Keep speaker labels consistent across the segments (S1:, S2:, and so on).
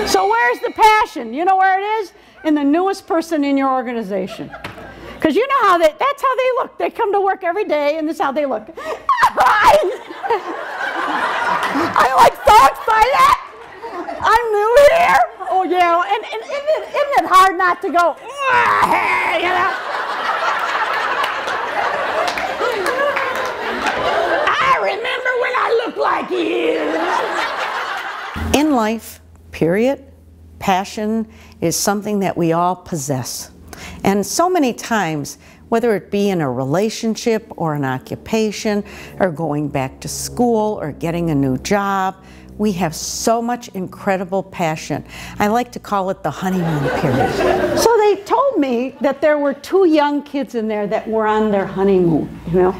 S1: So where's the passion? You know where it is? In the newest person in your organization. Because you know how that's how they look. They come to work every day and this is how they look. I'm like so excited. I'm new here. Oh yeah, and isn't it hard not to go, you know? I remember when I looked like you.
S2: In life, period, passion is something that we all possess. And so many times, whether it be in a relationship or an occupation or going back to school or getting a new job, we have so much incredible passion. I like to call it the honeymoon period.
S1: So they told me that there were 2 young kids in there that were on their honeymoon, you know.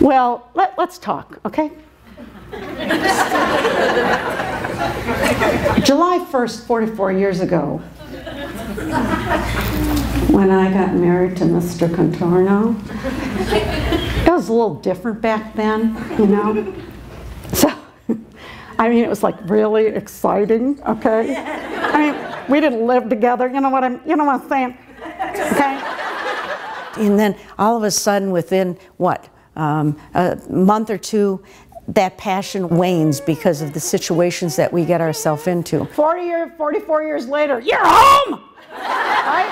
S1: Well, let's talk, okay? July 1st, 44 years ago, when I got married to Mr. Contorno, it was a little different back then, you know. So, I mean, it was like really exciting, okay? I mean, we didn't live together, you know what I'm saying, okay?
S2: And then all of a sudden, within what, a month or 2, that passion wanes because of the situations that we get ourselves into.
S1: 44 years later, you're home! Right?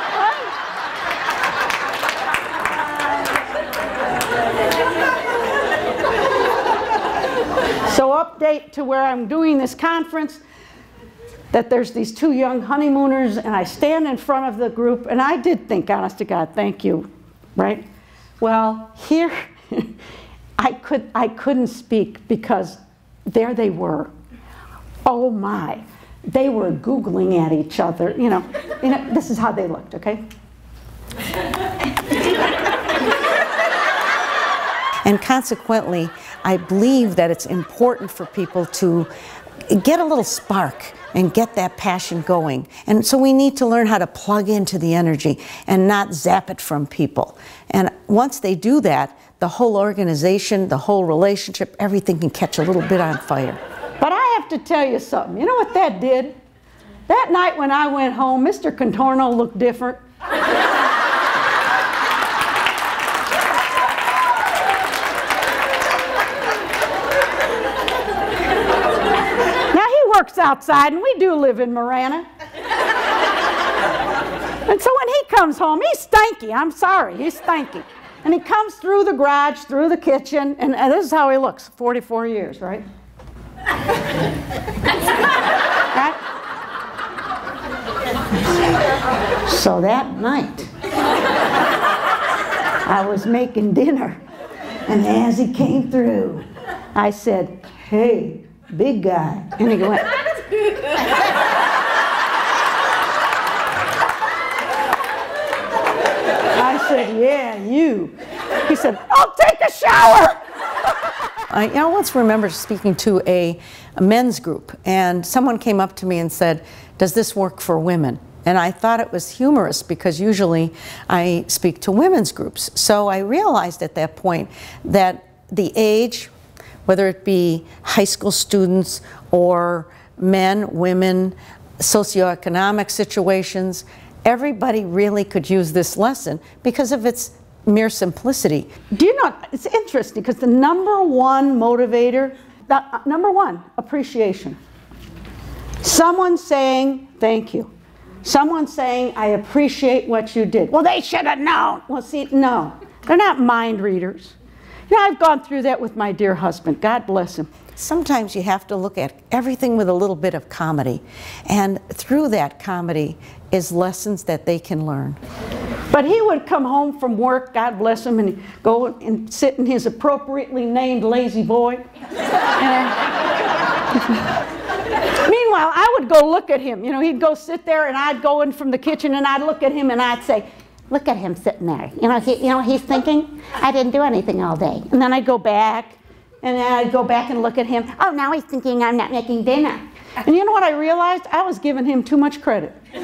S1: So update to where I'm doing this conference, that there's these 2 young honeymooners, and I stand in front of the group, and I did think, honest to God, thank you, right? Well, here, I couldn't speak because there they were. Oh my, they were Googling at each other, you know, this is how they looked, okay?
S2: And consequently, I believe that it's important for people to get a little spark and get that passion going. And so we need to learn how to plug into the energy and not zap it from people. And once they do that, the whole organization, the whole relationship, everything can catch a little bit on fire.
S1: But I have to tell you something. You know what that did? That night when I went home, Mr. Contorno looked different. Works outside, and we do live in Marana. And so when he comes home, he's stanky. I'm sorry, he's stanky. And he comes through the garage, through the kitchen, and this is how he looks, 44 years, right? Right? So that night, I was making dinner, and as he came through, I said, "Hey, big guy." And he went. I said, "Yeah, you." He said, "I'll take a shower."
S2: I once remember speaking to a men's group, and someone came up to me and said, "Does this work for women?" And I thought it was humorous because usually I speak to women's groups. So I realized at that point that the age, whether it be high school students or men, women, socioeconomic situations, everybody really could use this lesson because of its mere simplicity.
S1: Do you know, it's interesting because the #1 motivator, #1, appreciation. Someone saying thank you. Someone saying, "I appreciate what you did." Well, they should have known. Well, see, no, they're not mind readers. You know, I've gone through that with my dear husband. God bless him.
S2: Sometimes you have to look at everything with a little bit of comedy. And through that comedy is lessons that they can learn.
S1: But he would come home from work, God bless him, and go and sit in his appropriately named lazy boy. Meanwhile, I would go look at him. You know, he'd go sit there, and I'd go in from the kitchen, and I'd look at him, and I'd say, "Look at him sitting there. You know what he's thinking? I didn't do anything all day." And then I'd go back, and then I'd go back and look at him. "Oh, now he's thinking I'm not making dinner." And you know what I realized? I was giving him too much credit. He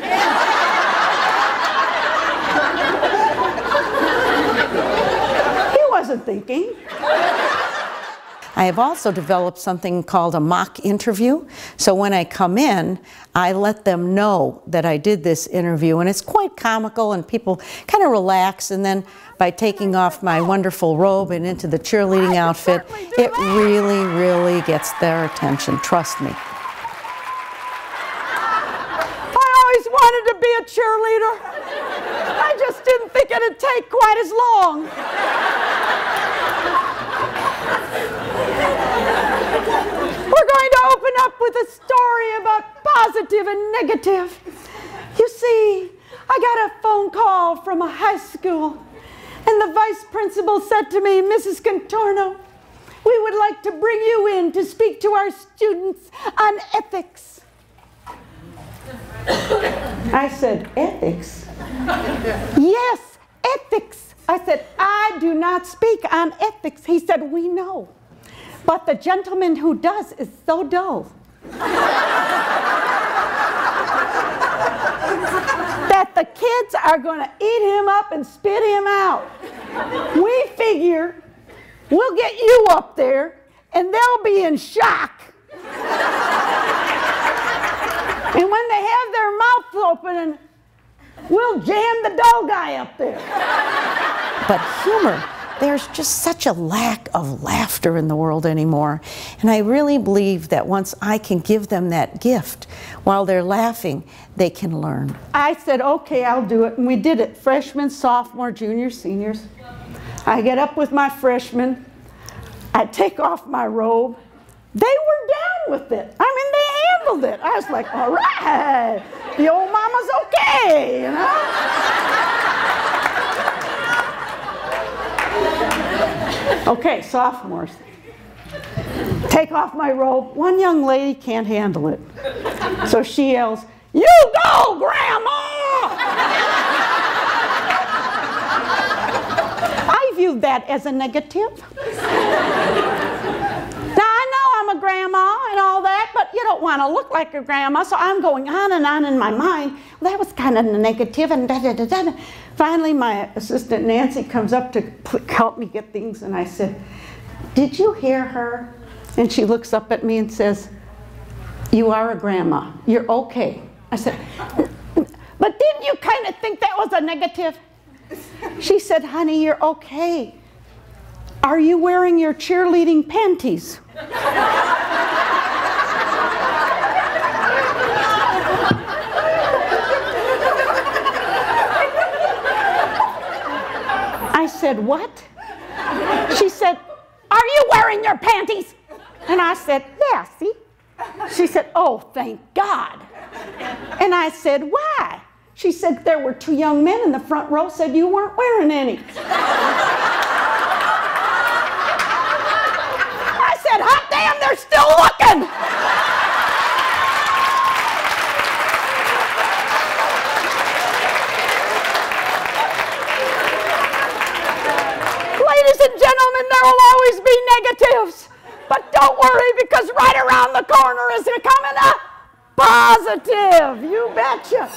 S1: wasn't thinking.
S2: I have also developed something called a mock interview. So when I come in, I let them know that I did this interview, and it's quite comical, and people kind of relax, and then by taking off my wonderful robe and into the cheerleading outfit, it really, really gets their attention, trust me.
S1: I always wanted to be a cheerleader. I just didn't think it'd take quite as long. We're going to open up with a story about positive and negative. You see, I got a phone call from a high school, and the vice principal said to me, "Mrs. Contorno, we would like to bring you in to speak to our students on ethics." I said, "Ethics?" "Yes, ethics." I said, "I do not speak on ethics." He said, "We know, but the gentleman who does is so dull that the kids are going to eat him up and spit him out. We figure we'll get you up there and they'll be in shock. And when they have their mouths open, and we'll jam the dull guy up there."
S2: But humor, there's just such a lack of laughter in the world anymore. And I really believe that once I can give them that gift, while they're laughing, they can learn.
S1: I said, "Okay, I'll do it." And we did it, freshmen, sophomore, juniors, seniors. I get up with my freshmen. I take off my robe. They were down with it. I mean, they handled it. I was like, "All right, the old mama's okay, you know?" Okay, sophomores. Take off my robe. One young lady can't handle it. So she yells, "You go, Grandma!" I viewed that as a negative. Now, I know I'm a grandma and all that, but you don't want to look like a grandma, so I'm going on and on in my mind. Well, that was kind of negative, and da-da-da-da. Finally, my assistant Nancy comes up to help me get things, and I said, "Did you hear her?" And she looks up at me and says, "You are a grandma. You're okay." I said, "But didn't you kind of think that was a negative?" She said, "Honey, you're okay. Are you wearing your cheerleading panties?" I said, "What?" She said, "Are you wearing your panties?" And I said, "Yeah, see?" She said, "Oh, thank God." And I said, "Why?" She said, "There were two young men in the front row said you weren't wearing any." I said, "Hot damn, they're still looking." Ladies and gentlemen, there will always be negatives. But don't worry, because right around the corner is coming a positive. You betcha.